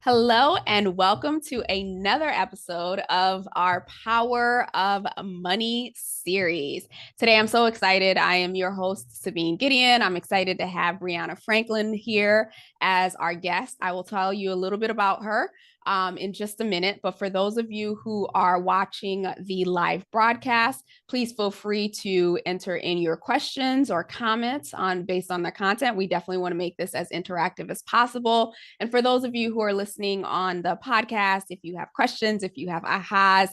Hello, and welcome to another episode of our Power of Money series. Today, I'm so excited. I am your host, Sabine Gideon. I'm excited to have Briana Franklin here as our guest. I will tell you a little bit about her in just a minute. But for those of you who are watching the live broadcast, please feel free to enter in your questions or comments based on the content. We definitely want to make this as interactive as possible. And for those of you who are listening on the podcast, if you have questions, if you have ahas,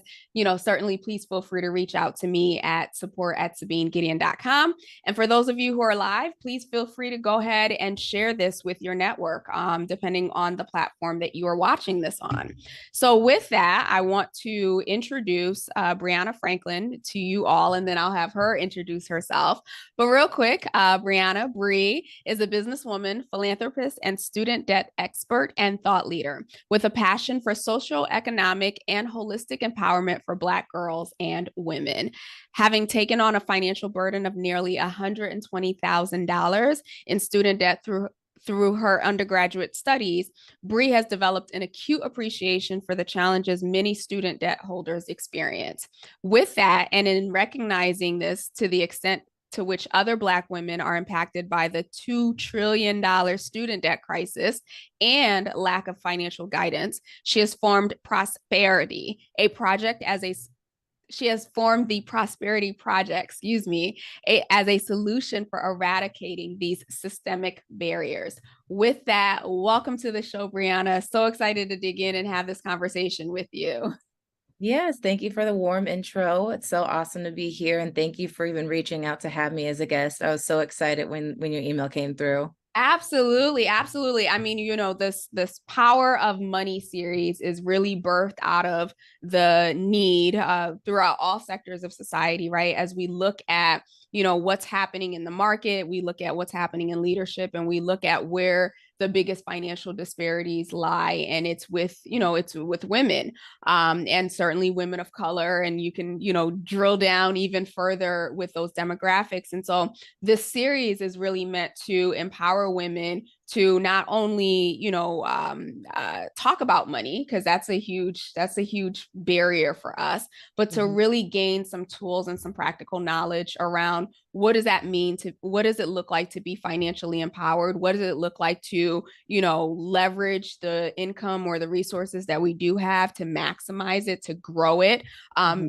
certainly please feel free to reach out to me at support@sabinegideon.com. And for those of you who are live, please feel free to go ahead and share this with your network, depending on the platform that you are watching this on. So with that, I want to introduce Briana Franklin to you all, and then I'll have her introduce herself. But real quick, Briana Bree is a businesswoman, philanthropist, and student debt expert and thought leader with a passion for social, economic, and holistic empowerment for Black girls and women. Having taken on a financial burden of nearly $120,000 in student debt through her undergraduate studies, Bree has developed an acute appreciation for the challenges many student debt holders experience. With that, and in recognizing this to the extent to which other Black women are impacted by the $2 trillion student debt crisis and lack of financial guidance, she has formed Prosperity, a project as a she has formed the Prosperity Project, as a solution for eradicating these systemic barriers. With that, welcome to the show, Briana. So excited to dig in and have this conversation with you. Yes, thank you for the warm intro. It's so awesome to be here, and thank you for even reaching out to have me as a guest. I was so excited when your email came through. Absolutely, absolutely. I mean, this Power of Money series is really birthed out of the need throughout all sectors of society, right? As we look at, what's happening in the market, we look at what's happening in leadership, and we look at where the biggest financial disparities lie, and it's with women, and certainly women of color, and you can drill down even further with those demographics. And so this series is really meant to empower women to not only talk about money, because that's a huge barrier for us, but to really gain some tools and some practical knowledge around what does it look like to be financially empowered, what does it look like to leverage the income or the resources that we do have to maximize it, to grow it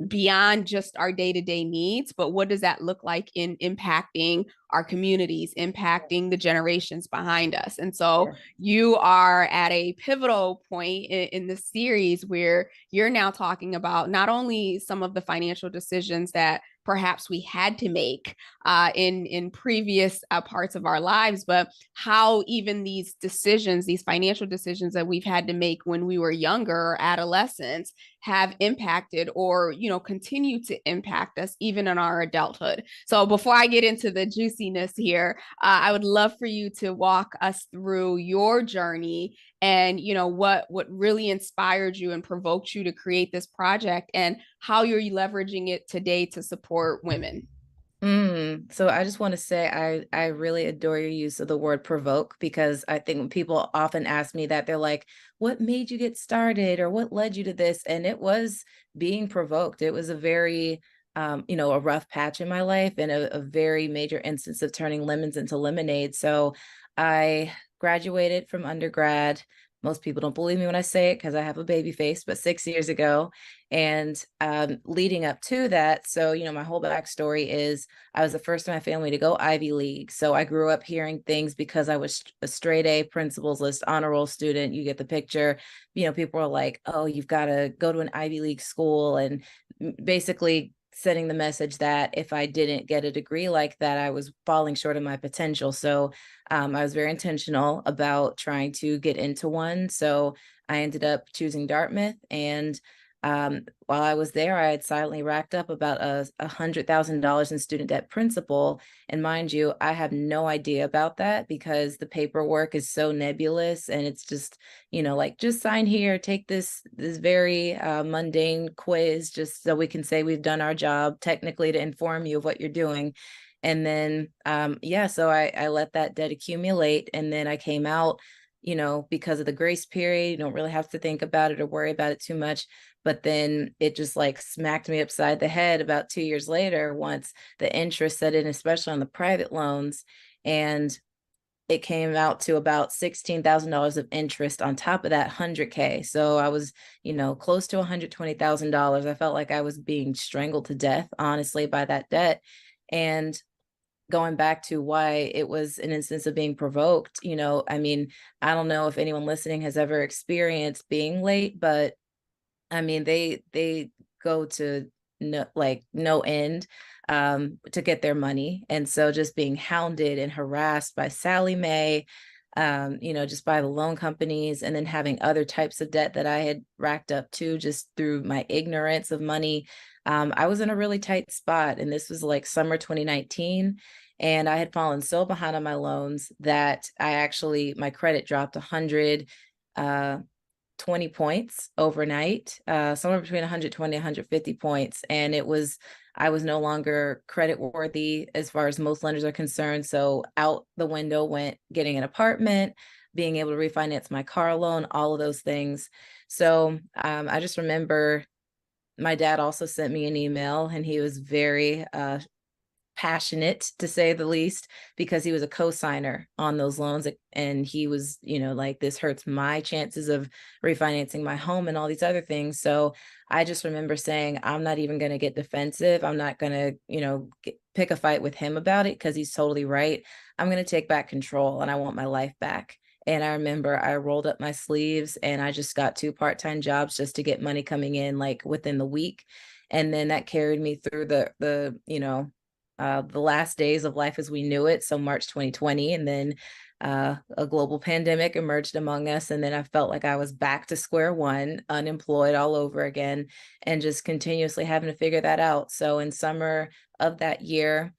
beyond just our day-to-day needs, but what does that look like in impacting our communities, impacting the generations behind us. And so you are at a pivotal point in the series where you're now talking about not only some of the financial decisions that perhaps we had to make in previous parts of our lives, but how even these decisions, these financial decisions that we've had to make when we were younger or adolescents, have impacted or continue to impact us even in our adulthood. So before I get into the juiciness here, I would love for you to walk us through your journey and what really inspired you and provoked you to create this project and how you're leveraging it today to support women. So I just want to say I really adore your use of the word provoke, because I think when people often ask me that, they're like, what made you get started or what led you to this? And it was being provoked. It was a very a rough patch in my life and a very major instance of turning lemons into lemonade. So I graduated from undergrad. Most people don't believe me when I say it because I have a baby face, but 6 years ago. And leading up to that, so, my whole backstory is I was the first in my family to go Ivy League. So I grew up hearing things because I was a straight A principals list honor roll student. You get the picture. People are like, oh, you've got to go to an Ivy League school, and basically sending the message that if I didn't get a degree like that, I was falling short of my potential. So I was very intentional about trying to get into one. So I ended up choosing Dartmouth. And while I was there, I had silently racked up about $100,000 in student debt principal. And mind you, I have no idea about that because the paperwork is so nebulous, and it's just, like, just sign here, take this very mundane quiz, just so we can say we've done our job technically to inform you of what you're doing. And then, so I let that debt accumulate, and then I came out because of the grace period, you don't really have to think about it or worry about it too much. But then it just like smacked me upside the head about 2 years later, once the interest set in, especially on the private loans. And it came out to about $16,000 of interest on top of that 100K. So I was, close to $120,000. I felt like I was being strangled to death, honestly, by that debt. And going back to why it was an instance of being provoked, I mean, I don't know if anyone listening has ever experienced being late, but I mean, they go to no end to get their money. And so just being hounded and harassed by Sally Mae, just by the loan companies, and then having other types of debt that I had racked up too, just through my ignorance of money. I was in a really tight spot, and this was like summer 2019. And I had fallen so behind on my loans that my credit dropped 20 points overnight, somewhere between 120 and 150 points. And I was no longer credit worthy as far as most lenders are concerned. So out the window went getting an apartment, being able to refinance my car loan, all of those things. So I just remember my dad also sent me an email, and he was very passionate, to say the least, because he was a co-signer on those loans. And he was, like, this hurts my chances of refinancing my home and all these other things. So I just remember saying, I'm not even going to get defensive. I'm not going to, pick a fight with him about it, because he's totally right. I'm going to take back control, and I want my life back. And I remember I rolled up my sleeves, and I just got 2 part-time jobs just to get money coming in like within the week. And then that carried me through the last days of life as we knew it. So March 2020, and then a global pandemic emerged among us. And then I felt like I was back to square one, unemployed all over again, and just continuously having to figure that out. So in summer of that year,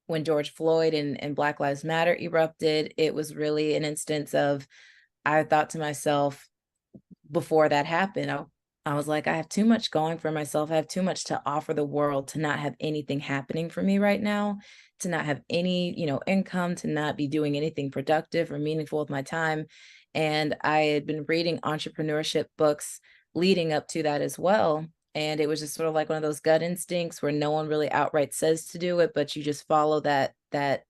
when George Floyd and Black Lives Matter erupted, it was really an instance of, I thought to myself, before that happened, I was like, I have too much going for myself. I have too much to offer the world to not have anything happening for me right now, to not have any, income, to not be doing anything productive or meaningful with my time. And I had been reading entrepreneurship books leading up to that as well. And it was just sort of like one of those gut instincts where no one really outright says to do it, but you just follow that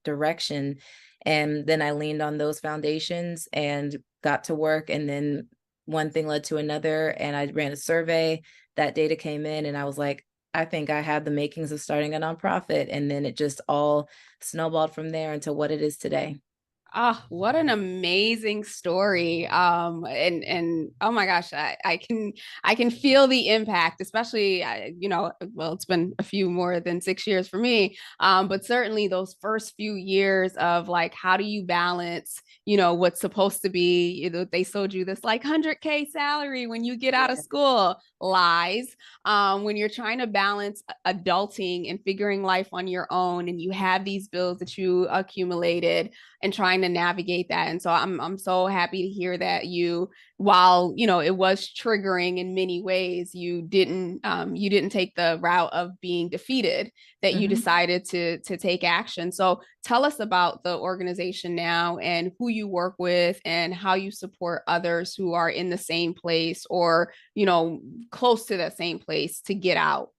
direction. And then I leaned on those foundations and got to work. And then one thing led to another, and I ran a survey. That data came in, and I was like, I think I have the makings of starting a nonprofit. And then it just all snowballed from there into what it is today. Ah, what an amazing story. And oh my gosh, I can feel the impact, especially well, it's been a few more than 6 years for me. But certainly those first few years of like, how do you balance, what's supposed to be, they sold you this like 100K salary when you get out of Yeah. school, lies. When you're trying to balance adulting and figuring life on your own, and you have these bills that you accumulated and trying to navigate that. And so I'm so happy to hear that while it was triggering in many ways, you didn't take the route of being defeated, that you Mm-hmm. decided to take action. So tell us about the organization now, and who you work with, and how you support others who are in the same place, or close to that same place, to get out.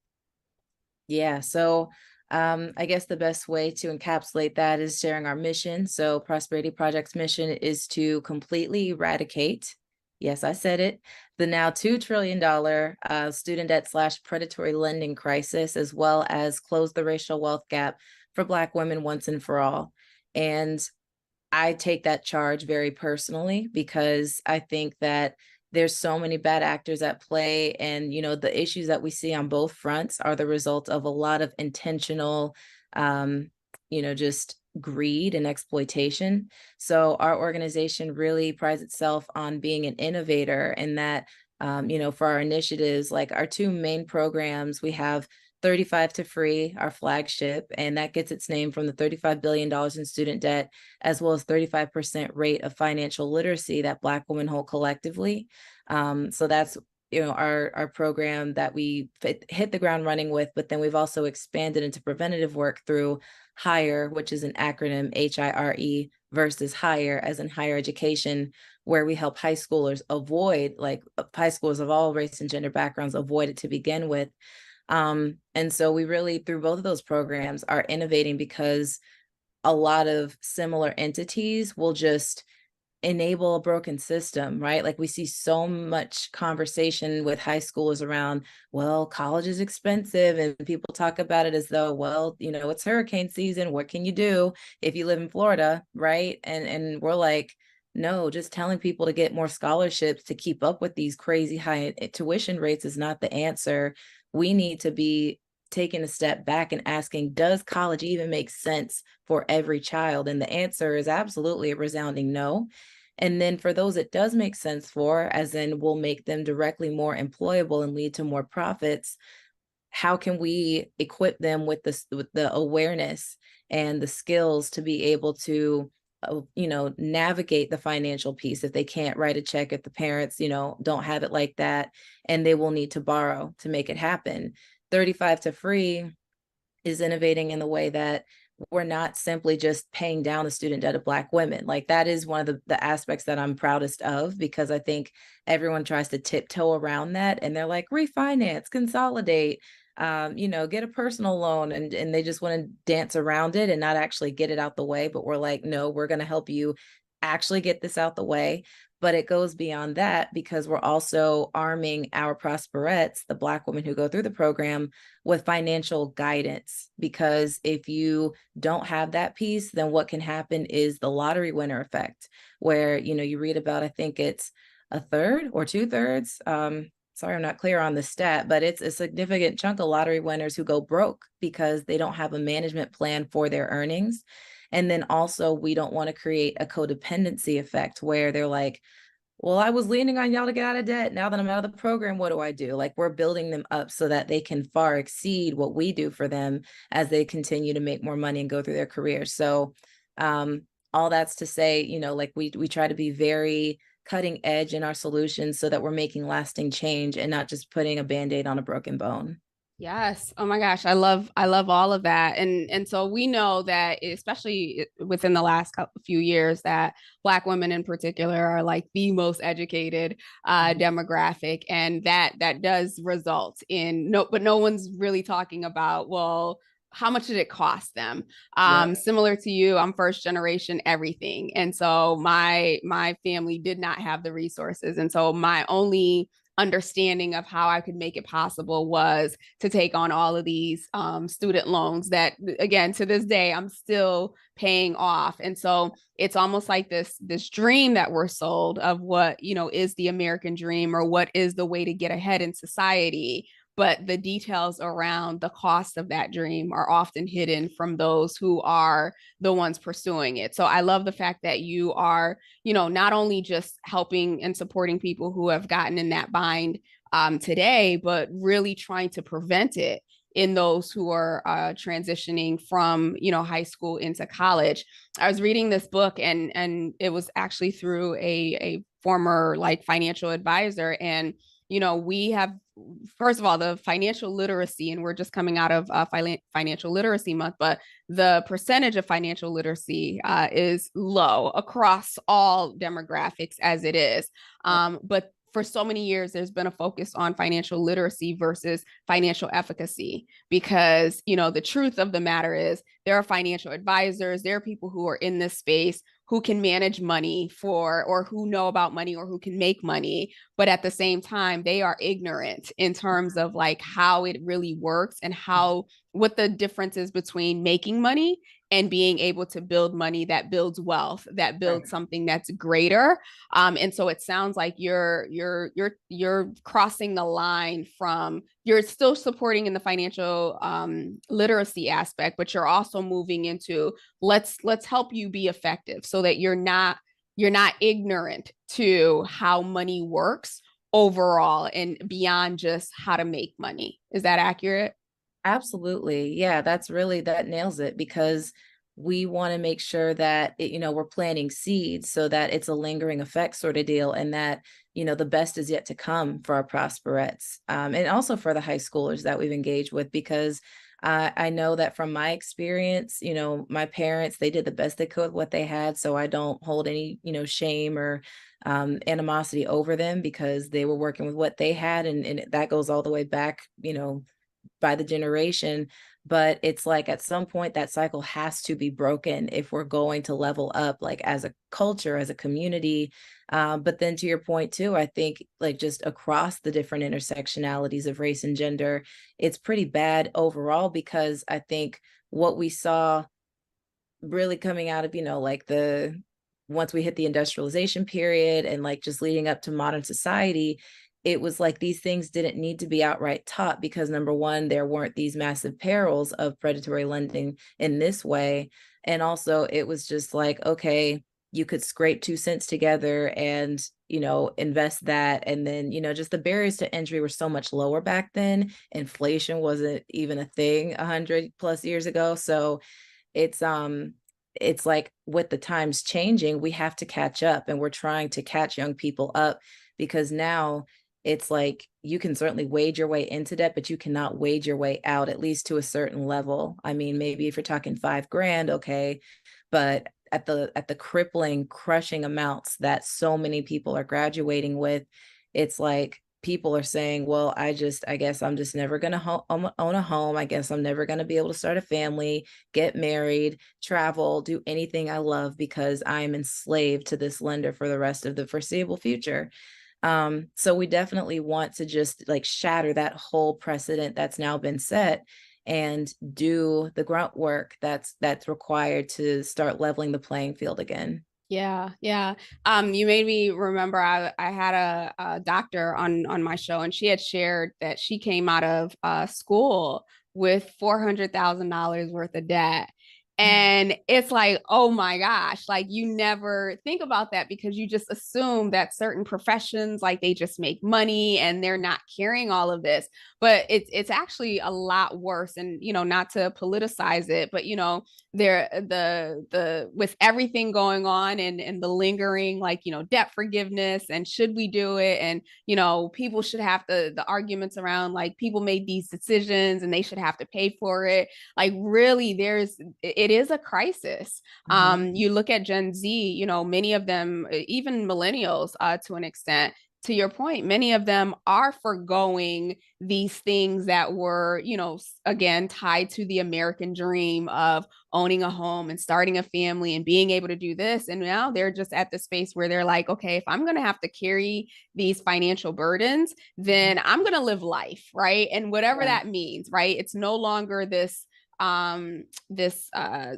Yeah. So I guess the best way to encapsulate that is sharing our mission. So Prosperity Project's mission is to completely eradicate, yes, I said it, the now $2 trillion student debt / predatory lending crisis, as well as close the racial wealth gap for Black women once and for all. And I take that charge very personally, because I think that there's so many bad actors at play. And, the issues that we see on both fronts are the result of a lot of intentional, just greed and exploitation. So our organization really prides itself on being an innovator, and that, for our initiatives, like our two main programs, we have 35 to Free, our flagship, and that gets its name from the $35 billion in student debt, as well as 35% rate of financial literacy that Black women hold collectively. So that's our program that we hit the ground running with, but then we've also expanded into preventative work through HIRE, which is an acronym, HIRE, versus higher, as in higher education, where we help high schoolers avoid, like high schoolers of all race and gender backgrounds, avoid it to begin with. And so we really, through both of those programs, are innovating because a lot of similar entities will just enable a broken system, right? Like we see so much conversation with high schoolers around, well, college is expensive, and people talk about it as though, well, it's hurricane season, what can you do if you live in Florida, right? And we're like, no, just telling people to get more scholarships to keep up with these crazy high tuition rates is not the answer. We need to be taking a step back and asking, does college even make sense for every child? And the answer is absolutely a resounding no. And then for those it does make sense for, as in will make them directly more employable and lead to more profits, how can we equip them with the awareness and the skills to be able to navigate the financial piece if they can't write a check, if the parents don't have it like that, and they will need to borrow to make it happen. 35 to free is innovating in the way that we're not simply just paying down the student debt of Black women. Like that is one of the aspects that I'm proudest of, because I think everyone tries to tiptoe around that, and they're like, refinance, consolidate, get a personal loan, and they just want to dance around it and not actually get it out the way. But we're like, no, we're going to help you actually get this out the way. But it goes beyond that, because we're also arming our Prosperettes, the Black women who go through the program, with financial guidance. Because if you don't have that piece, then what can happen is the lottery winner effect, where, you read about, I think it's a third or two-thirds. Sorry, I'm not clear on the stat, but it's a significant chunk of lottery winners who go broke because they don't have a management plan for their earnings. And then also, we don't want to create a codependency effect where they're like, well, I was leaning on y'all to get out of debt. Now that I'm out of the program, what do I do? Like, we're building them up so that they can far exceed what we do for them as they continue to make more money and go through their careers. So all that's to say, like we try to be very cutting edge in our solutions so that we're making lasting change and not just putting a Band-Aid on a broken bone. Yes. Oh my gosh, I love all of that. And so we know that especially within the last few years that Black women in particular are like the most educated demographic, and that does result in but no one's really talking about, well, how much did it cost them? Yep. Similar to you, I'm first generation everything. And so my family did not have the resources. And so my only understanding of how I could make it possible was to take on all of these student loans that, again, to this day, I'm still paying off. And so it's almost like this dream that we're sold of what, is the American dream, or what is the way to get ahead in society. But the details around the cost of that dream are often hidden from those who are the ones pursuing it. So I love the fact that you are, not only just helping and supporting people who have gotten in that bind today, but really trying to prevent it in those who are transitioning from, high school into college. I was reading this book, and it was actually through a former like financial advisor. And we have, first of all, the financial literacy, and we're just coming out of financial literacy month, but the percentage of financial literacy is low across all demographics as it is. But for so many years, there's been a focus on financial literacy versus financial efficacy, because, the truth of the matter is there are financial advisors, there are people who are in this space who can manage money or who know about money, or who can make money. But at the same time, they are ignorant in terms of like how it really works, and what the difference is between making money and being able to build money that builds wealth, that builds something that's greater. And so it sounds like you're crossing the line from, you're still supporting in the financial literacy aspect, but you're also moving into, let's help you be effective so that you're not ignorant to how money works overall and beyond just how to make money. Is that accurate? Absolutely. Yeah, that nails it, because we want to make sure that we're planting seeds so that it's a lingering effect sort of deal, and that the best is yet to come for our prosperettes, and also for the high schoolers that we've engaged with, because I know that from my experience, my parents, they did the best they could with what they had. So I don't hold any, shame or animosity over them, because they were working with what they had. And that goes all the way back, by the generation. But it's like at some point that cycle has to be broken if we're going to level up, like as a culture, as a community. But then to your point too, I think like just across the different intersectionalities of race and gender, it's pretty bad overall, because I think what we saw really coming out of, like the once we hit the industrialization period and like just leading up to modern society, it was like these things didn't need to be outright taught, because number one, there weren't these massive perils of predatory lending in this way. And also it was just like, okay, you could scrape 2 cents together and, invest that. And then, just the barriers to entry were so much lower back then. Inflation wasn't even a thing 100+ years ago. So it's like with the times changing, we have to catch up, and we're trying to catch young people up, because now it's like you can certainly wade your way into debt, but you cannot wade your way out, at least to a certain level. I mean, maybe if you're talking 5 grand, okay, but at the crippling, crushing amounts that so many people are graduating with, it's like people are saying, well, I guess I'm just never going to own a home. I guess I'm never going to be able to start a family, get married, travel, do anything I love, because I'm enslaved to this lender for the rest of the foreseeable future. So we definitely want to just like shatter that whole precedent that's now been set, and do the grunt work that's required to start leveling the playing field again. Yeah, yeah. You made me remember I had a doctor on my show, and she had shared that she came out of school with $400,000 worth of debt. And it's like, oh my gosh, like you never think about that, because you just assume that certain professions, like they just make money and they're not carrying all of this. But it's actually a lot worse. And not to politicize it, but there the with everything going on, and the lingering, like debt forgiveness, and should we do it, and people should have the arguments around like people made these decisions and they should have to pay for it. Like really, it is a crisis. Mhm. You look at Gen Z, many of them, even millennials, to an extent, to your point, many of them are foregoing these things that were, again, tied to the American dream of owning a home and starting a family and being able to do this. And now they're just at the space where they're like, okay, if I'm going to have to carry these financial burdens, then I'm going to live life, right? And whatever Yeah. that means, right? It's no longer this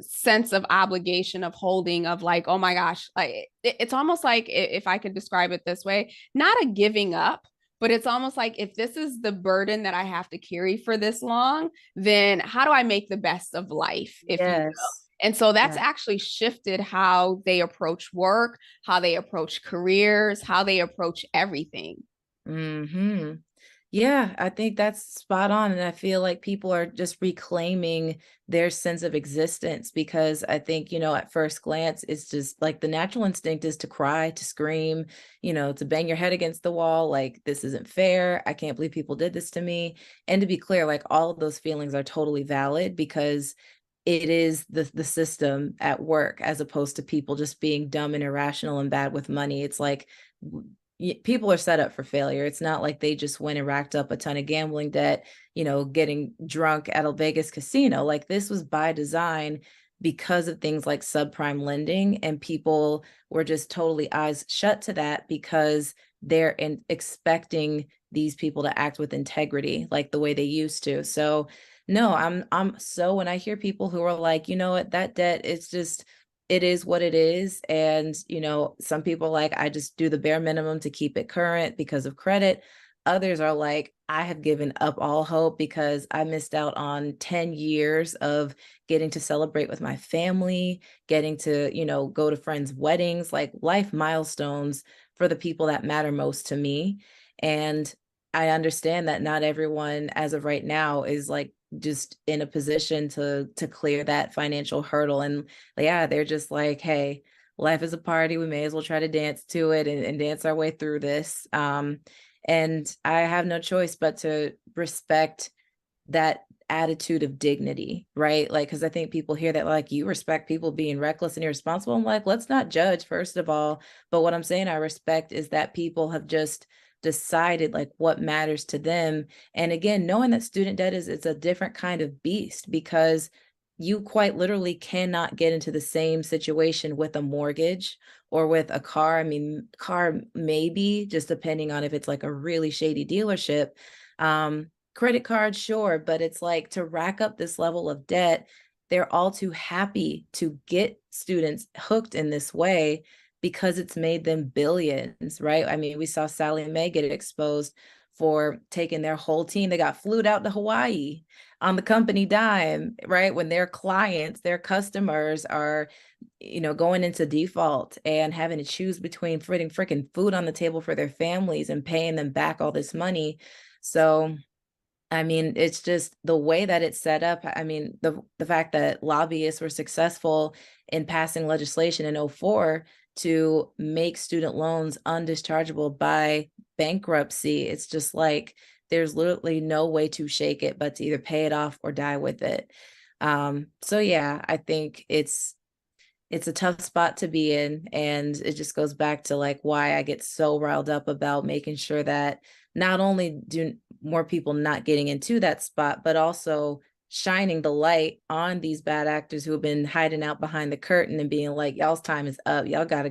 sense of obligation of holding, of like, oh my gosh, like it's almost like, if I could describe it this way, not a giving up, but it's almost like, if this is the burden that I have to carry for this long, then how do I make the best of life, if you will? Yes. And so that's Yeah. actually shifted how they approach work, how they approach careers, how they approach everything. Hmm. Yeah, I think that's spot on. And I feel like people are just reclaiming their sense of existence, because I think, at first glance, it's just like the natural instinct is to cry, to scream, to bang your head against the wall, like, this isn't fair. I can't believe people did this to me. And to be clear, like, all of those feelings are totally valid, because it is the system at work, as opposed to people just being dumb and irrational and bad with money. It's like people are set up for failure. It's not like they just went and racked up a ton of gambling debt, getting drunk at a Vegas casino. Like, this was by design, because of things like subprime lending, and people were just totally eyes shut to that, because expecting these people to act with integrity like the way they used to. So no, I'm so, when I hear people who are like, you know what, that debt is just, it is what it is. And, some people are like, I just do the bare minimum to keep it current because of credit. Others are like, I have given up all hope, because I missed out on 10 years of getting to celebrate with my family, getting to, go to friends' weddings, like life milestones for the people that matter most to me. And I understand that not everyone, as of right now, is like just in a position to clear that financial hurdle. And yeah, they're just like, hey, life is a party. We may as well try to dance to it and dance our way through this. And I have no choice but to respect that attitude of dignity, right? Like, because I think people hear that, like, you respect people being reckless and irresponsible. I'm like, let's not judge, first of all. But what I'm saying I respect is that people have just decided like what matters to them. And again, knowing that student debt is it's a different kind of beast, because you quite literally cannot get into the same situation with a mortgage or with a car. I mean, car maybe, just depending on if it's like a really shady dealership. Credit card, sure, but it's like, to rack up this level of debt, they're all too happy to get students hooked in this way because it's made them billions, right? I mean, we saw Sally and Mae get exposed for taking their whole team. They got flued out to Hawaii on the company dime, right? When their clients, their customers are, going into default and having to choose between putting freaking food on the table for their families and paying them back all this money. So I mean, it's just the way that it's set up. I mean, the fact that lobbyists were successful in passing legislation in '04 to make student loans undischargeable by bankruptcy, it's just like there's literally no way to shake it but to either pay it off or die with it. So yeah, I think it's a tough spot to be in, and it just goes back to like why I get so riled up about making sure that not only do more people not getting into that spot, but also shining the light on these bad actors who have been hiding out behind the curtain and being like, y'all's time is up, y'all got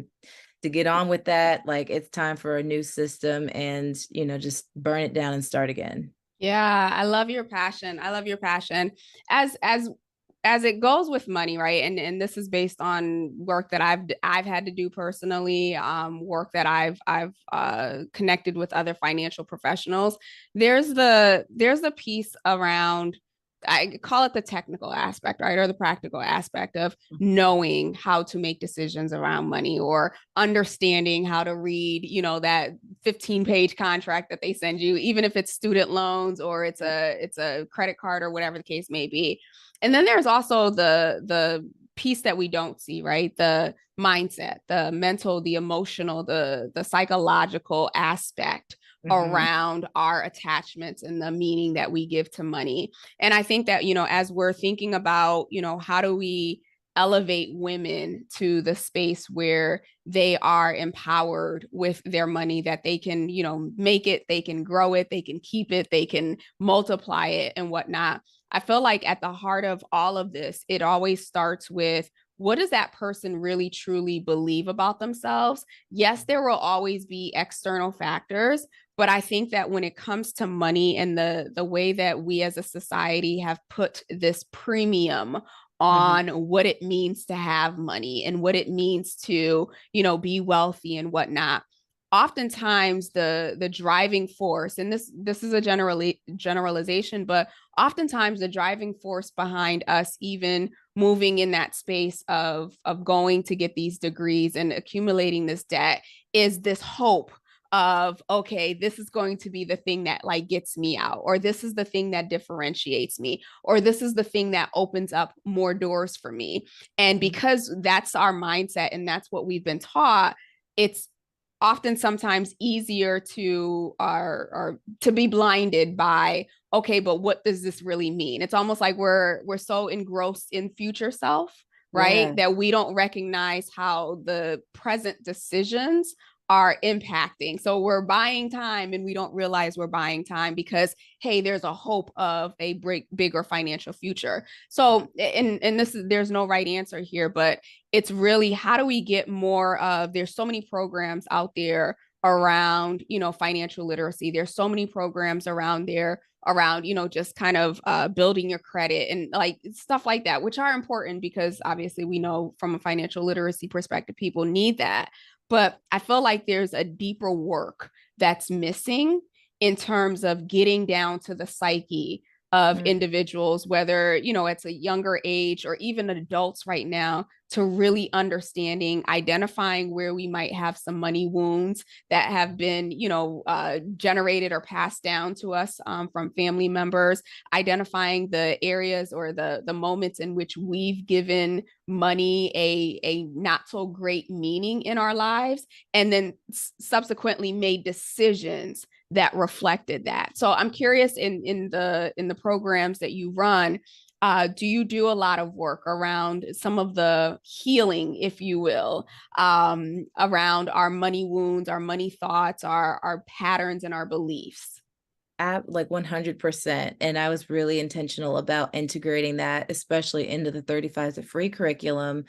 to get on with that, like it's time for a new system, and just burn it down and start again. Yeah, I love your passion. I love your passion. As it goes with money, right? And this is based on work that I've had to do personally, work that I've connected with other financial professionals. There's the piece around, I call it the technical aspect, right? Or the practical aspect of knowing how to make decisions around money, or understanding how to read, that 15-page contract that they send you, even if it's student loans or it's a credit card or whatever the case may be. And then there's also the piece that we don't see, right? The mindset, the mental, the emotional, the psychological aspect Mm-hmm. around our attachments and the meaning that we give to money. And I think that, as we're thinking about, how do we elevate women to the space where they are empowered with their money, that they can, make it, they can grow it, they can keep it, they can multiply it and whatnot. I feel like at the heart of all of this, it always starts with, what does that person really truly believe about themselves? Yes, there will always be external factors, but I think that when it comes to money and the way that we as a society have put this premium Mm-hmm. on what it means to have money and what it means to, be wealthy and whatnot, oftentimes the driving force, and this is a generalization, but oftentimes the driving force behind us even moving in that space of going to get these degrees and accumulating this debt is this hope of, okay, this is going to be the thing that like gets me out, or this is the thing that differentiates me, or this is the thing that opens up more doors for me. And because that's our mindset and that's what we've been taught, it's often sometimes easier to or to be blinded by, okay, but what does this really mean? It's almost like we're so engrossed in future self, right, Yeah. that we don't recognize how the present decisions are impacting. So we're buying time and we don't realize we're buying time because, hey, there's a hope of a bigger financial future. So, and this is, there's no right answer here, but it's really, how do we get more of, there's so many programs out there around, financial literacy. There's so many programs around there around, just kind of building your credit and like stuff like that, which are important because obviously we know from a financial literacy perspective, people need that. But I feel like there's a deeper work that's missing in terms of getting down to the psyche of Mm-hmm. individuals, whether, it's a younger age or even adults right now, to really understanding, identifying where we might have some money wounds that have been, generated or passed down to us from family members, identifying the areas or the moments in which we've given money a not so great meaning in our lives, and then subsequently made decisions that reflected that. So I'm curious, in the programs that you run, do you do a lot of work around some of the healing, if you will, around our money wounds, our money thoughts, our patterns, and our beliefs? Like 100%. And I was really intentional about integrating that, especially into the 35 to free curriculum.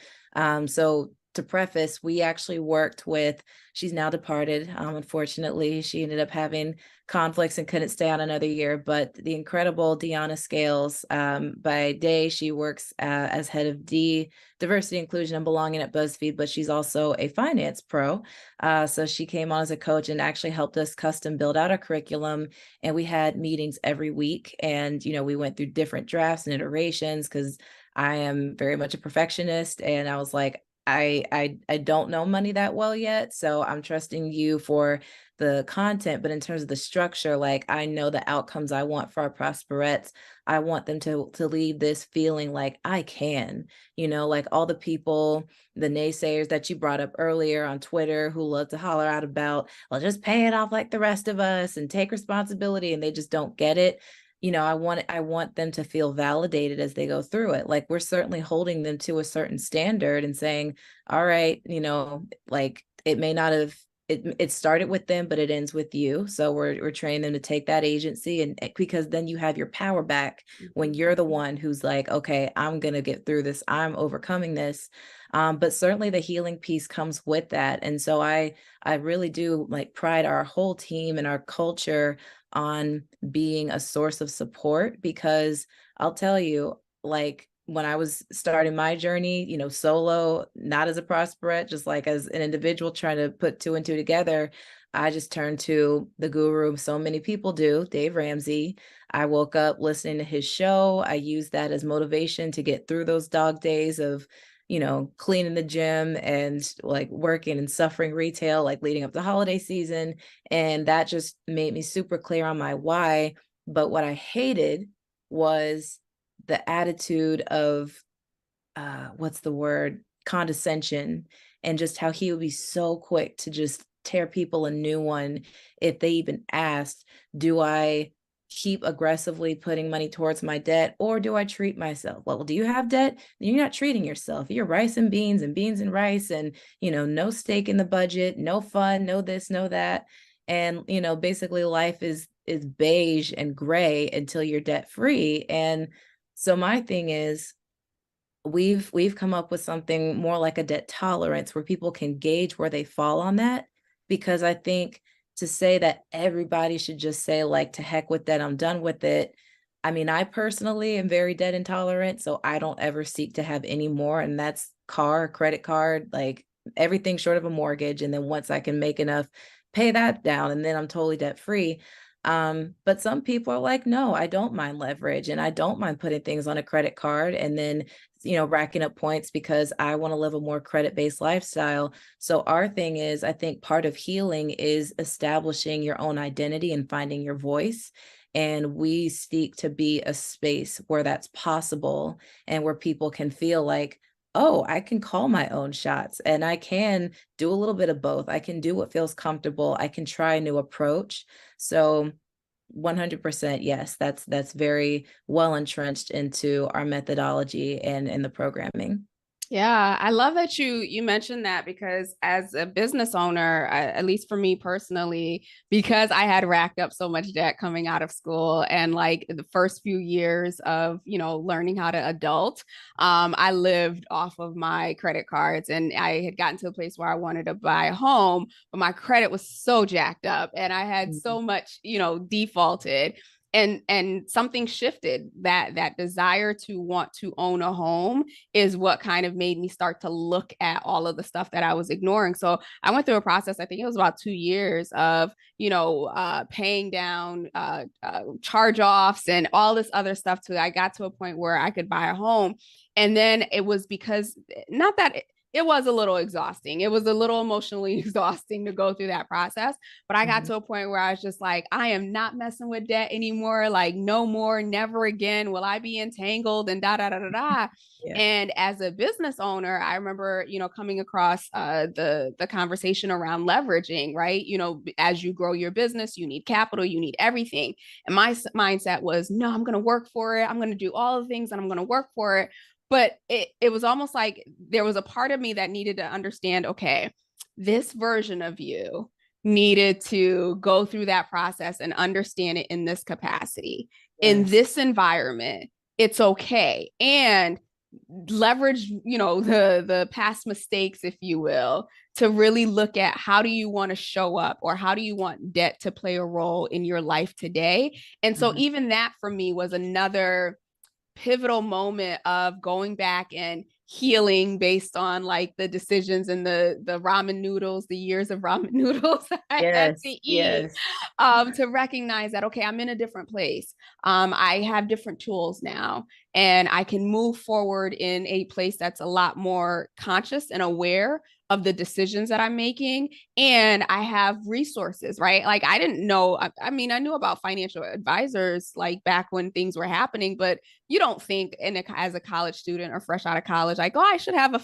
So to preface, we actually worked with, she's now departed. Unfortunately, she ended up having conflicts and couldn't stay on another year, but the incredible Deanna Scales, by day, she works as head of diversity, inclusion, and belonging at BuzzFeed, but she's also a finance pro. So she came on as a coach and actually helped us custom build out our curriculum. And we had meetings every week. And, we went through different drafts and iterations because I am very much a perfectionist. And I was like, I don't know money that well yet, so I'm trusting you for the content. But in terms of the structure, like, I know the outcomes I want for our Prosperettes. I want them to leave this feeling like I can, like all the people, the naysayers that you brought up earlier on Twitter who love to holler out about, well, just pay it off like the rest of us and take responsibility, and they just don't get it. I want them to feel validated as they go through it. Like, we're certainly holding them to a certain standard and saying, all right, like, it may not have, it started with them, but it ends with you. So we're training them to take that agency, and because then you have your power back when you're the one who's like, okay, I'm going to get through this. I'm overcoming this. But certainly the healing piece comes with that. And so I really do like pride our whole team and our culture on being a source of support, because I'll tell you, like, when I was starting my journey, solo, not as a Prosperette, just like as an individual trying to put two and two together, I just turned to the guru so many people do, Dave Ramsey. I woke up listening to his show. I used that as motivation to get through those dog days of, cleaning the gym and like working and suffering retail, like leading up to holiday season. And that just made me super clear on my why. But what I hated was the attitude of, what's the word? Condescension, and just how he would be so quick to just tear people a new one if they even asked, do I keep aggressively putting money towards my debt, or do I treat myself? Well, do you have debt? You're not treating yourself. You're rice and beans and rice, and no steak in the budget, no fun, no this, no that. And basically life is beige and gray until you're debt free. And so my thing is, we've come up with something more like a debt tolerance where people can gauge where they fall on that. Because I think to say that everybody should just say, like, to heck with that, I'm done with it. I mean, I personally am very debt intolerant, so I don't ever seek to have any more. And that's car, credit card, like everything short of a mortgage. And then once I can make enough, pay that down, and then I'm totally debt free. But some people are like, no, I don't mind leverage, and I don't mind putting things on a credit card and then, racking up points because I want to live a more credit-based lifestyle. So our thing is, I think part of healing is establishing your own identity and finding your voice. And we seek to be a space where that's possible and where people can feel like, oh, I can call my own shots and I can do a little bit of both. I can do what feels comfortable. I can try a new approach. So 100%, yes, that's very well entrenched into our methodology and in the programming. Yeah, I love that you mentioned that, because as a business owner, at least for me personally, because I had racked up so much debt coming out of school and like the first few years of, learning how to adult, I lived off of my credit cards, and I had gotten to a place where I wanted to buy a home, but my credit was so jacked up and I had Mhm. so much, defaulted. and something shifted. That desire to want to own a home is what kind of made me start to look at all of the stuff that I was ignoring. So I went through a process, I think it was about 2 years of, paying down charge offs and all this other stuff till I got to a point where I could buy a home. And then it was because, not that it was a little exhausting. It was a little emotionally exhausting to go through that process. But I got Mhm. to a point where I was just like, I am not messing with debt anymore. Like, no more, never again will I be entangled and da da da da da. Yeah. And as a business owner, I remember, coming across the conversation around leveraging, right? As you grow your business, you need capital, you need everything. And my mindset was, no, I'm going to work for it. I'm going to do all the things and I'm going to work for it. But it was almost like there was a part of me that needed to understand, okay, this version of you needed to go through that process and understand it in this capacity. In Yes. this environment, it's okay. And leverage, the past mistakes, if you will, to really look at how do you want to show up, or how do you want debt to play a role in your life today. And so Mhm. even that for me was another pivotal moment of going back and healing based on like the decisions and the ramen noodles, the years of ramen noodles I had to Yes. eat, Yes. to recognize that, okay, I'm in a different place. I have different tools now, and I can move forward in a place that's a lot more conscious and aware of the decisions that I'm making. And I have resources, right? Like, I didn't know, I mean, I knew about financial advisors like back when things were happening, but you don't think as a college student or fresh out of college, like, oh, I should have a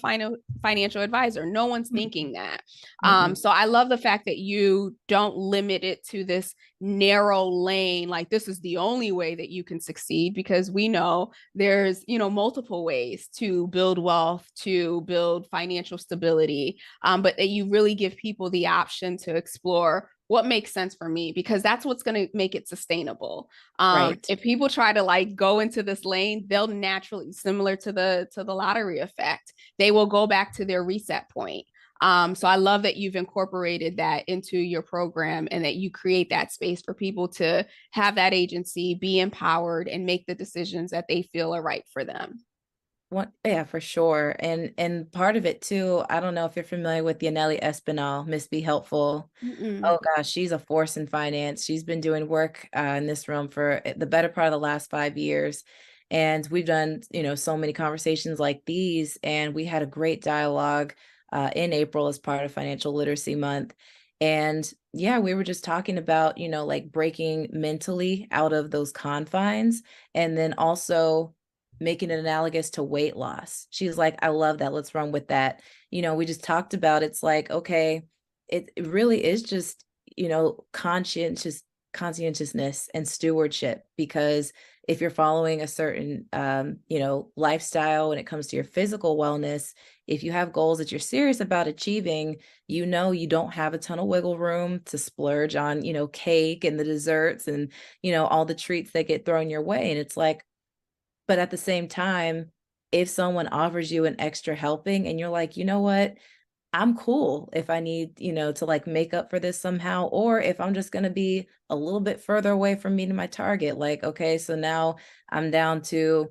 financial advisor. No one's thinking that. Mm-mm. So I love the fact that you don't limit it to this narrow lane, like this is the only way that you can succeed, because we know there's, multiple ways to build wealth, to build financial stability, but that you really give people the option to explore what makes sense for me, because that's what's going to make it sustainable. Right. If people try to like go into this lane, they'll naturally, similar to the lottery effect, they will go back to their reset point. So I love that you've incorporated that into your program, and that you create that space for people to have that agency, be empowered, and make the decisions that they feel are right for them. What, yeah, for sure. And part of it too, I don't know if you're familiar with Yaneli Espinal, Miss Be Helpful. Mm-mm. Oh gosh, she's a force in finance. She's been doing work in this realm for the better part of the last 5 years. And we've done, so many conversations like these. And we had a great dialogue in April as part of Financial Literacy Month. And yeah, we were just talking about, like breaking mentally out of those confines, and then also making it analogous to weight loss. She's like, I love that. Let's run with that. We just talked about, it's like, okay, it really is just, conscientiousness and stewardship, because if you're following a certain lifestyle when it comes to your physical wellness, if you have goals that you're serious about achieving, you don't have a ton of wiggle room to splurge on, cake and the desserts and, all the treats that get thrown your way. And it's like, but at the same time, if someone offers you an extra helping and you're like, you know what, I'm cool if I need, to like make up for this somehow, or if I'm just going to be a little bit further away from meeting my target. Like, okay, so now I'm down to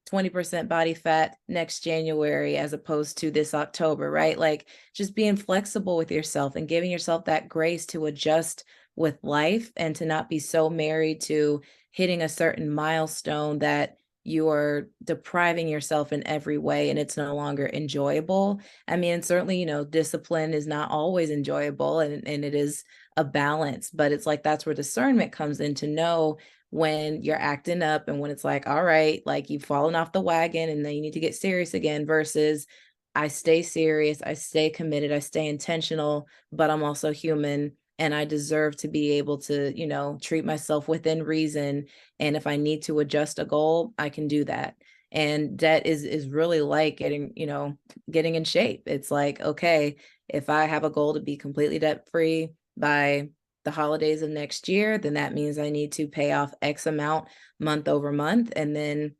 20% body fat next January as opposed to this October, right? Like, just being flexible with yourself and giving yourself that grace to adjust with life, and to not be so married to hitting a certain milestone that you are depriving yourself in every way and it's no longer enjoyable. I mean, certainly, discipline is not always enjoyable, and it is a balance, but it's like that's where discernment comes in, to know when you're acting up and when it's like, all right, like you've fallen off the wagon and then you need to get serious again, versus I stay serious, I stay committed, I stay intentional, but I'm also human and I deserve to be able to, treat myself within reason. And if I need to adjust a goal, I can do that. And debt is really like getting in shape. It's like, okay, if I have a goal to be completely debt free by the holidays of next year, then that means I need to pay off X amount month over month. And then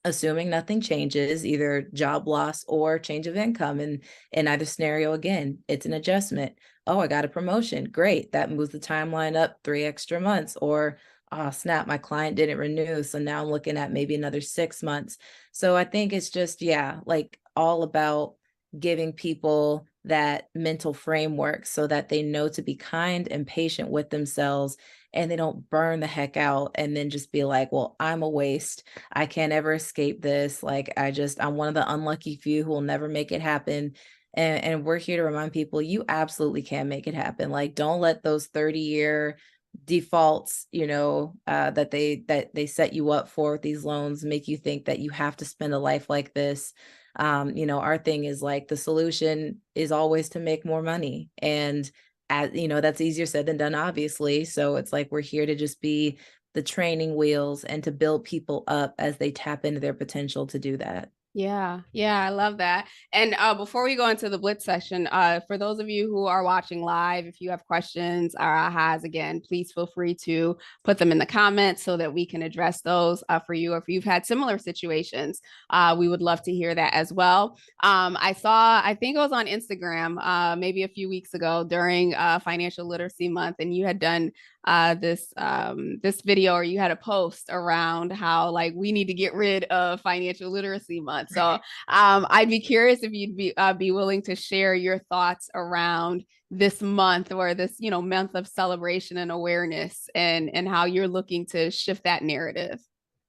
assuming nothing changes, either job loss or change of income. And in either scenario, again, it's an adjustment. Oh, I got a promotion. Great. That moves the timeline up 3 extra months. Or, oh snap, my client didn't renew. So now I'm looking at maybe another 6 months. So I think it's just, yeah, like all about giving people that mental framework so that they know to be kind and patient with themselves and they don't burn the heck out and then just be like, well, I'm a waste. I can't ever escape this. Like, I'm one of the unlucky few who will never make it happen. And we're here to remind people you absolutely can make it happen. Like, don't let those 30-year defaults, that they set you up for with these loans make you think that you have to spend a life like this. Our thing is like the solution is always to make more money. And that's easier said than done, obviously. So it's like we're here to just be the training wheels and to build people up as they tap into their potential to do that. Yeah, yeah, I love that. And before we go into the Blitz session, for those of you who are watching live, if you have questions or ahas, again, please feel free to put them in the comments so that we can address those for you. Or if you've had similar situations, we would love to hear that as well. I think it was on Instagram maybe a few weeks ago during Financial Literacy Month, and you had done this video, or you had a post around how like we need to get rid of financial literacy month. So I'd be curious if you'd be willing to share your thoughts around this month, or this month of celebration and awareness, and how you're looking to shift that narrative.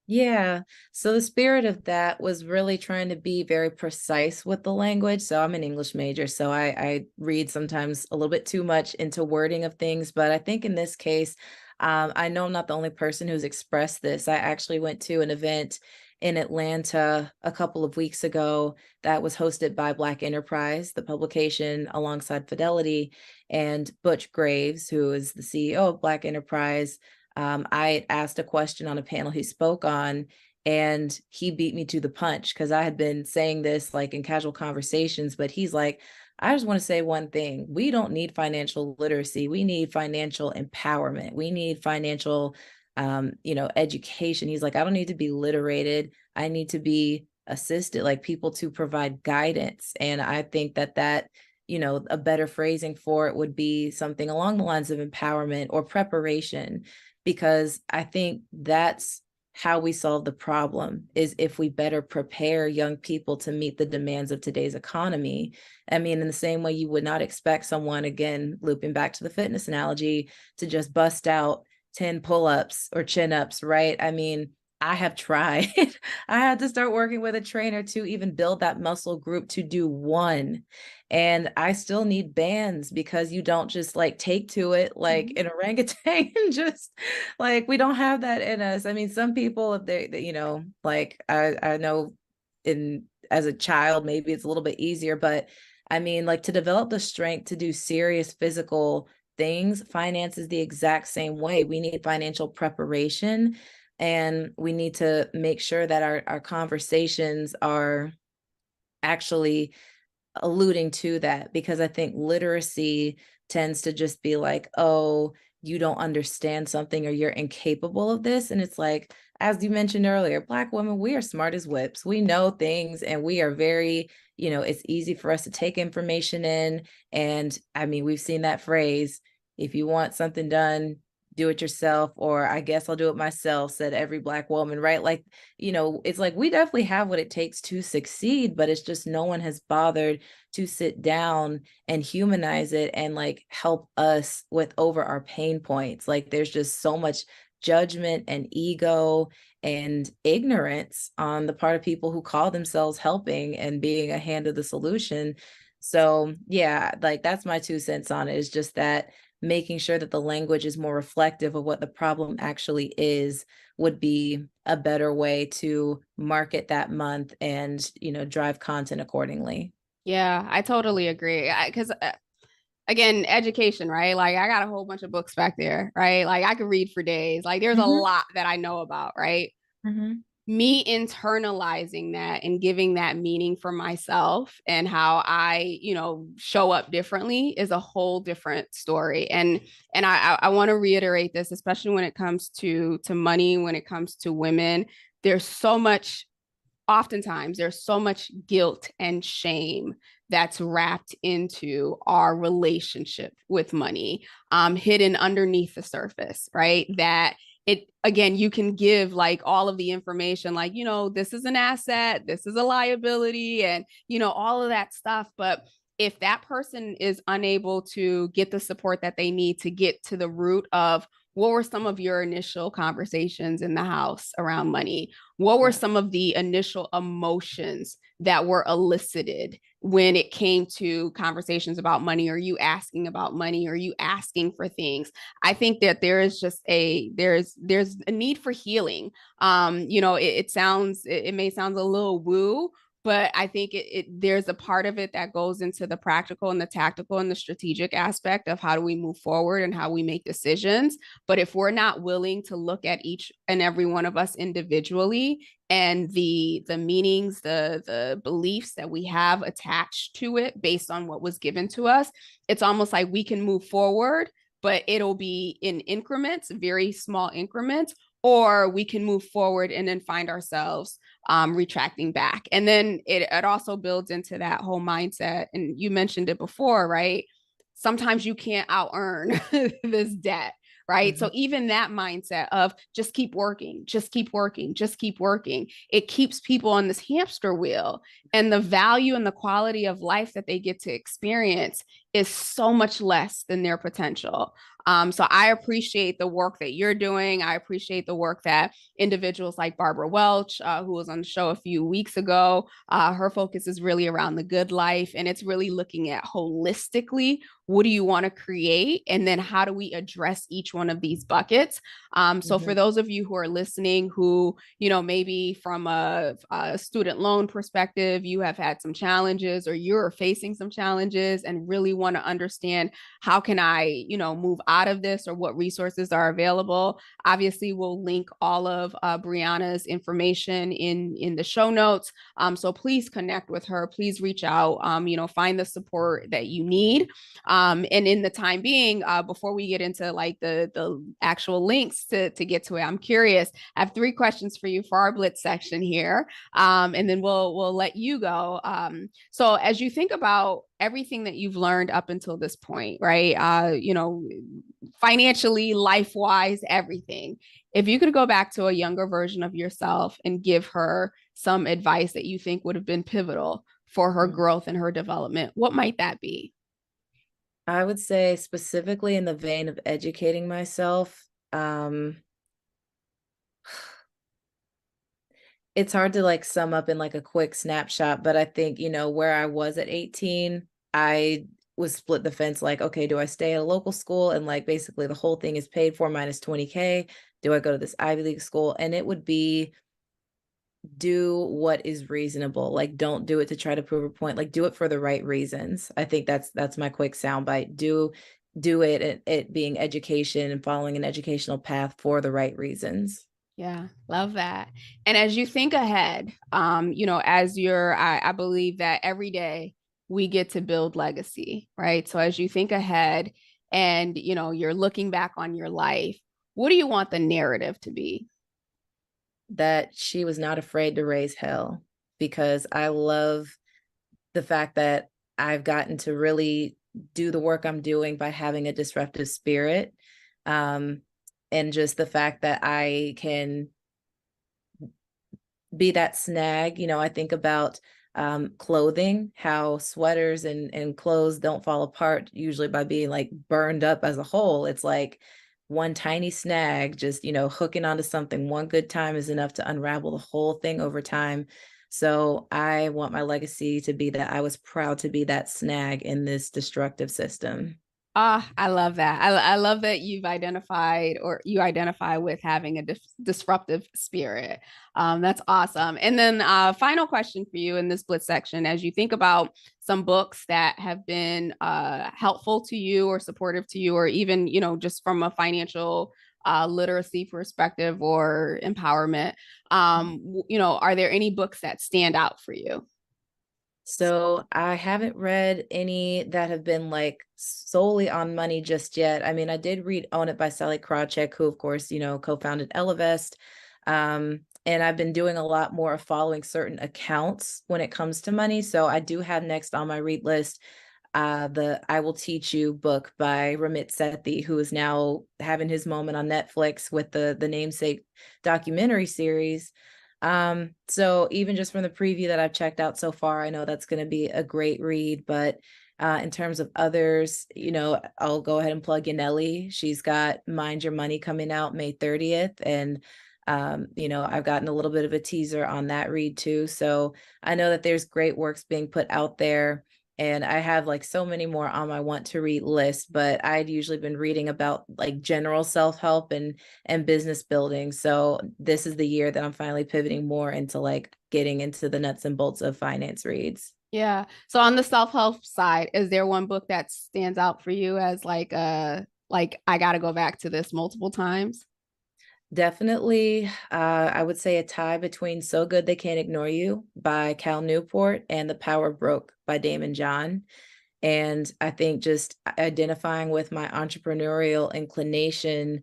Yeah. So the spirit of that was really trying to be very precise with the language. So I'm an English major, so I read sometimes a little bit too much into wording of things. But I think in this case, I know I'm not the only person who's expressed this. I actually went to an event in Atlanta a couple of weeks ago that was hosted by Black Enterprise, the publication, alongside Fidelity, and Butch Graves, who is the CEO of Black Enterprise. I asked a question on a panel he spoke on, and he beat me to the punch because I had been saying this like in casual conversations, but he's like, I just want to say one thing. We don't need financial literacy. We need financial empowerment. We need financial, education. He's like, I don't need to be literated. I need to be assisted, like people to provide guidance. And I think that a better phrasing for it would be something along the lines of empowerment or preparation, because I think that's how we solve the problem, is if we better prepare young people to meet the demands of today's economy. I mean, in the same way you would not expect someone, again, looping back to the fitness analogy, to just bust out 10 pull-ups or chin-ups, right? I mean, I have tried. I had to start working with a trainer to even build that muscle group to do one. And I still need bands, because you don't just like take to it like an orangutan and just like, we don't have that in us. I mean, some people, if like I know in as a child, maybe it's a little bit easier, but I mean, like to develop the strength to do serious physical things, finance is the exact same way. We need financial preparation, and we need to make sure that our conversations are actually alluding to that, because I think literacy tends to just be like, oh, you don't understand something or you're incapable of this. And it's like, as you mentioned earlier, Black women, we are smart as whips. We know things, and we are very, it's easy for us to take information in. And I mean, we've seen that phrase, if you want something done, do it yourself, or I guess I'll do it myself, said every Black woman, right? Like, it's like we definitely have what it takes to succeed, but it's just no one has bothered to sit down and humanize it and like help us with over our pain points. Like there's just so much judgment and ego and ignorance on the part of people who call themselves helping and being a hand of the solution. So yeah, like that's my 2 cents on it, is just that making sure that the language is more reflective of what the problem actually is would be a better way to market that month and, drive content accordingly. Yeah, I totally agree. Because again, education, right? Like I got a whole bunch of books back there, right? Like I could read for days. Like there's a Mm-hmm. lot that I know about, right? Mm-hmm. Me internalizing that and giving that meaning for myself and how I, show up differently is a whole different story. And I want to reiterate this, especially when it comes to money, when it comes to women. There's so much Oftentimes there's so much guilt and shame that's wrapped into our relationship with money, hidden underneath the surface, right? That it again, you can give like all of the information, like, this is an asset, this is a liability, and all of that stuff. But if that person is unable to get the support that they need to get to the root of what were some of your initial conversations in the house around money, what were Yeah. some of the initial emotions that were elicited when it came to conversations about money? Are you asking about money? Are you asking for things? I think that there's a need for healing. It may sound a little woo, but I think there's a part of it that goes into the practical and the tactical and the strategic aspect of how do we move forward and how we make decisions. But if we're not willing to look at each and every one of us individually and the meanings, the beliefs that we have attached to it based on what was given to us, it's almost like we can move forward, but it'll be in increments, very small increments, or we can move forward and then find ourselves retracting back. And then it also builds into that whole mindset. And you mentioned it before, right? Sometimes you can't out earn this debt, right? Mhm. So even that mindset of just keep working, just keep working, just keep working, it keeps people on this hamster wheel. And the value and the quality of life that they get to experience is so much less than their potential. So I appreciate the work that you're doing. I appreciate the work that individuals like Barbara Welch, who was on the show a few weeks ago, her focus is really around the good life. And it's really looking at holistically, what do you want to create? And then how do we address each one of these buckets? So for Mhm. those of you who are listening, who, maybe from a student loan perspective, you have had some challenges or you're facing some challenges and really want to understand how can I, move out of this, or what resources are available. Obviously, we'll link all of Briana's information in the show notes. So please connect with her. Please reach out. Find the support that you need. And in the time being, before we get into like the actual links to get to it, I'm curious. I have 3 questions for you for our Blitz section here, and then we'll let you go. So as you think about everything that you've learned up until this point, right? Financially, life wise, everything. If you could go back to a younger version of yourself and give her some advice that you think would have been pivotal for her Mm. growth and her development, what might that be? I would say specifically in the vein of educating myself, it's hard to like sum up in like a quick snapshot, but I think, where I was at 18, I was split the fence like, okay, do I stay at a local school and like basically the whole thing is paid for minus 20K? Do I go to this Ivy League school? And it would be do what is reasonable. Like don't do it to try to prove a point. Like do it for the right reasons. I think that's my quick soundbite. Do it being education and following an educational path for the right reasons. Yeah, love that. And as you think ahead, as I believe that every day we get to build legacy, right? So as you think ahead and, you're looking back on your life, what do you want the narrative to be? That she was not afraid to raise hell, because I love the fact that I've gotten to really do the work I'm doing by having a disruptive spirit. Um, and just the fact that I can be that snag. I think about clothing, how sweaters and clothes don't fall apart usually by being like burned up as a whole. It's like one tiny snag, just, hooking onto something one good time is enough to unravel the whole thing over time. So I want my legacy to be that I was proud to be that snag in this destructive system. Ah, I love that. I love that you identify with having a disruptive spirit. That's awesome. And then, final question for you in this Blitz section: as you think about some books that have been helpful to you or supportive to you, or even just from a financial literacy perspective or empowerment, are there any books that stand out for you? So I haven't read any that have been like solely on money just yet. I mean, I did read Own It by Sally Krawcheck, who of course, co-founded Elevest. And I've been doing a lot more of following certain accounts when it comes to money. So I do have next on my read list the I Will Teach You book by Ramit Sethi, who is now having his moment on Netflix with the namesake documentary series. So even just from the preview that I've checked out so far, I know that's going to be a great read. But in terms of others, I'll go ahead and plug Yanelli. She's got Mind Your Money coming out May 30th. And I've gotten a little bit of a teaser on that read too. So I know that there's great works being put out there. And I have like so many more on my want to read list, but I'd usually been reading about like general self-help and business building. So this is the year that I'm finally pivoting more into like getting into the nuts and bolts of finance reads. Yeah. So on the self-help side, is there one book that stands out for you as like I got to go back to this multiple times? Definitely, I would say a tie between So Good They Can't Ignore You by Cal Newport and The Power Broke by Damon John. And I think just identifying with my entrepreneurial inclination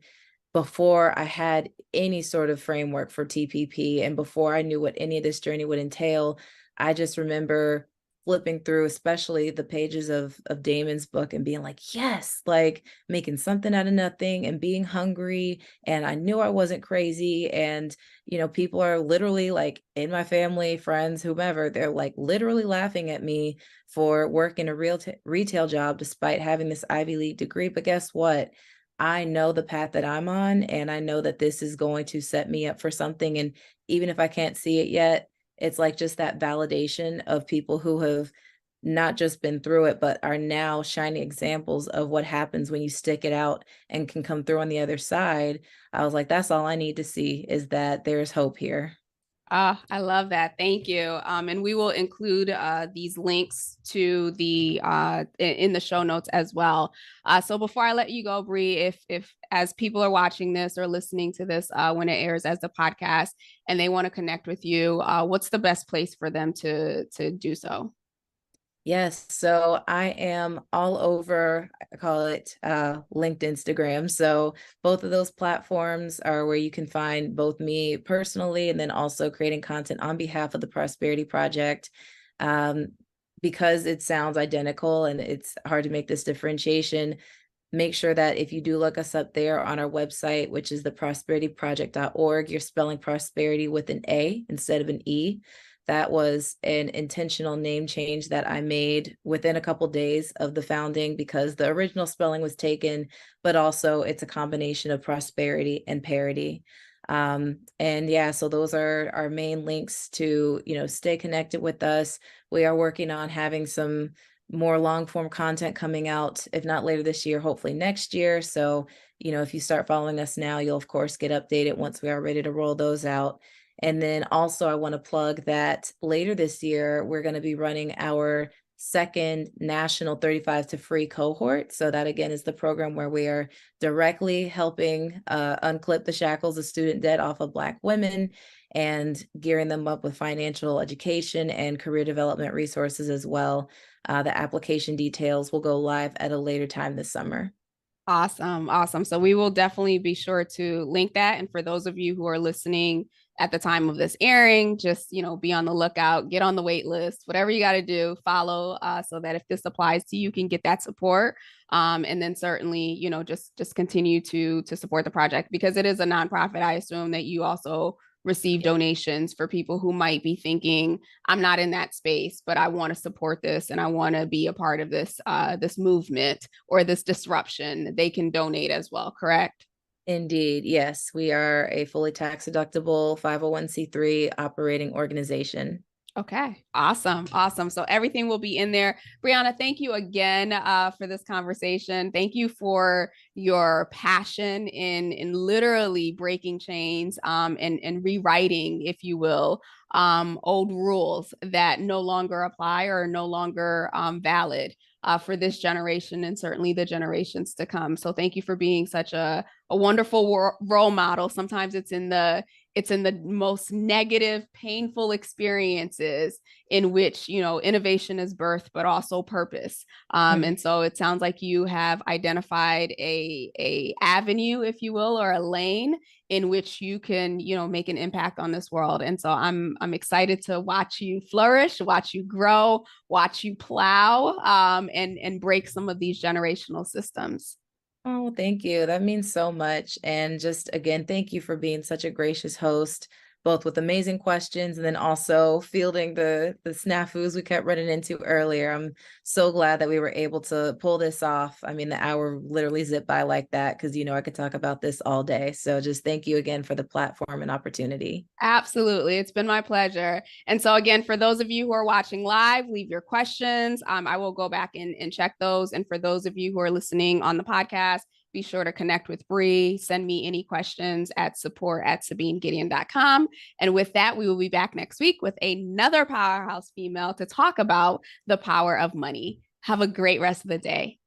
before I had any sort of framework for TPP and before I knew what any of this journey would entail, I just remember flipping through, especially the pages of Damon's book and being like, yes, like making something out of nothing and being hungry. And I knew I wasn't crazy. And, people are literally like in my family, friends, whomever, they're like literally laughing at me for working a real retail job despite having this Ivy League degree. But guess what? I know the path that I'm on, and I know that this is going to set me up for something. And even if I can't see it yet, it's like just that validation of people who have not just been through it, but are now shining examples of what happens when you stick it out and can come through on the other side. I was like, that's all I need to see is that there's hope here. I love that. Thank you. And we will include these links to the in the show notes as well. So before I let you go, Bree, if as people are watching this or listening to this when it airs as the podcast and they want to connect with you, what's the best place for them to do so? Yes, so I am all over, I call it linked Instagram. So both of those platforms are where you can find both me personally and then also creating content on behalf of the Prosperity Project. Um, because it sounds identical and it's hard to make this differentiation, make sure that if you do look us up there on our website, which is theprosperityproject.org, you're spelling prosperity with an A instead of an E. That was an intentional name change that I made within a couple days of the founding because the original spelling was taken, but also it's a combination of prosperity and parity. And yeah, so those are our main links to, stay connected with us. We are working on having some more long form content coming out, if not later this year, hopefully next year. So, if you start following us now, you'll of course get updated once we are ready to roll those out. And then also I want to plug that later this year, we're going to be running our second national 35 to free cohort. So that again is the program where we are directly helping unclip the shackles of student debt off of Black women and gearing them up with financial education and career development resources as well. The application details will go live at a later time this summer. Awesome. Awesome. So we will definitely be sure to link that. And for those of you who are listening at the time of this airing, just, be on the lookout, get on the wait list, whatever you got to do, follow so that if this applies to you, you can get that support. And then certainly, just continue to support the project because it is a nonprofit. I assume that you also receive donations for people who might be thinking, I'm not in that space, but I want to support this and I want to be a part of this movement or this disruption. They can donate as well, correct? Indeed, yes. We are a fully tax deductible 501c3 operating organization. Okay, awesome, awesome. So everything will be in there. Briana, thank you again for this conversation. Thank you for your passion in literally breaking chains and rewriting, if you will, old rules that no longer apply or are no longer valid for this generation and certainly the generations to come. So thank you for being such a wonderful role model. Sometimes it's in it's in the most negative, painful experiences in which, innovation is birth, but also purpose. And so it sounds like you have identified a avenue, if you will, or a lane in which you can, make an impact on this world. And so I'm excited to watch you flourish, watch you grow, watch you plow, and break some of these generational systems. Oh, thank you. That means so much. And just again, thank you for being such a gracious host, both with amazing questions and then also fielding the snafus we kept running into earlier. I'm so glad that we were able to pull this off. I mean, the hour literally zipped by like that because I could talk about this all day. So just thank you again for the platform and opportunity. Absolutely. It's been my pleasure. And so, again, for those of you who are watching live, leave your questions. I will go back and check those. And for those of you who are listening on the podcast, be sure to connect with Bree. Send me any questions at support@sabinegideon.com. And with that, we will be back next week with another powerhouse female to talk about the power of money. Have a great rest of the day.